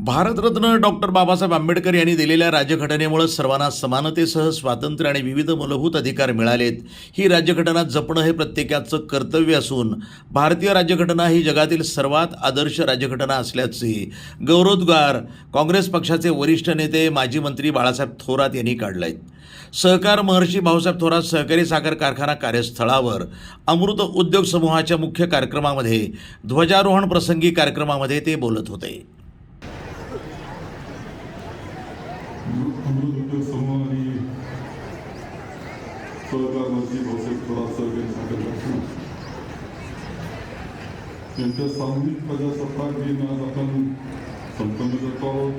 Bharat Ratna doctor Babasaheb Ambedkar यांनी दिलेल्या राज्यघटनेमुळे सर्वांना समानतेसह स्वातंत्र्य आणि विविध मूलभूत अधिकार मिळालेत. ही राज्यघटना जपणं हे प्रत्येकाचं कर्तव्य असून भारतीय राज्यघटना ही जगातील सर्वात आदर्श राज्यघटना असल्याचे गौरवोद्गार काँग्रेस पक्षाचे वरिष्ठ नेते माजी मंत्री बाळासाहेब थोरात यांनी काढले. सहकार महर्षी भाऊसाहेब थोरात सहकारी साखर कारखाना कार्यस्थळावर अमृत उद्योग समूहाच्या मुख्य कार्यक्रमामध्ये ध्वजारोहण प्रसंगी कार्यक्रमामध्ये ते बोलत होते. अमृत उद्योग समूह आणि सहकार मंत्री भाऊसाहेब थोरात सहकारी साखर कारखाना यांच्या सामूहिक प्रजासत्ताक दिन आज आपण संपन्न करतो आहोत.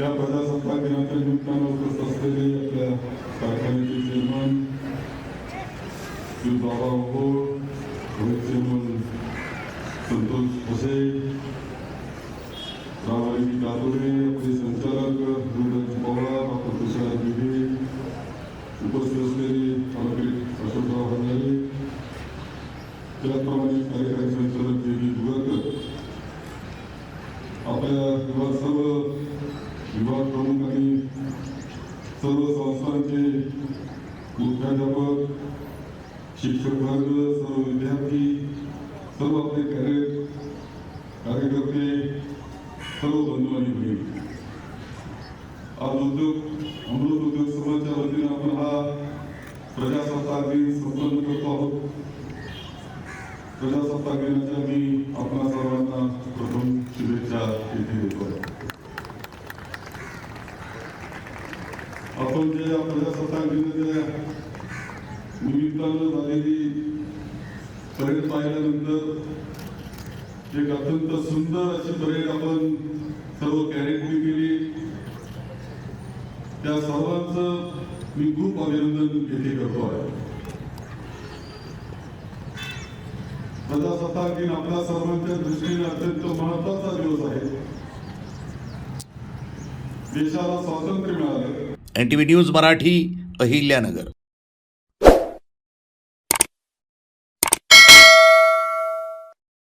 या प्रजासत्ताक दिनाच्या निमित्तानं उपस्थित असलेले आपल्या कारखान्याचे चेअरमन श्री बाबा ओहोळ, व्हाईस चेअरमन संतोष भोसे, रामाजी कातोरे, आपले संचालक गुरुदास पवार, डॉक्टर तुषार बिबे, उपस्थित असलेले ॲडव्होकेट अशोकराव हजारे, त्याचप्रमाणे कार्यकारी संचालक जे बी दुगारकर, आपल्या सर्व विभाग प्रमुख आणि सर्व संस्थांचे मुख्याध्यापक, शिक्षक वर्ग, सर्व विद्यार्थी, सर्व आपले कार्यकर्ते, सर्व बंधू आणि भगिनी, आज अमृत उद्योग समूहाच्या वतीनं आपण हा प्रजासत्ताक दिन संपन्न करतो आहोत. प्रजासत्ताक दिनाच्या मी आपणा सर्वांना प्रथम शुभेच्छा इथे देतो. आपण जे या प्रजासत्ताक दिनाच्या निमित्तानं झालेली परेड पाहिल्यानंतर एक अत्यंत सुंदर अशी परेड आपण सर्व कॅडेटनी केली. त्या सर्वांचं मी खूप अभिनंदन येथे करतो आहे. प्रजासत्ताक दिन आपल्या सर्वांच्या दृष्टीने अत्यंत महत्वाचा दिवस आहे. देशाला स्वातंत्र्य मिळालं. NTV news Marathi, Ahilyanagar.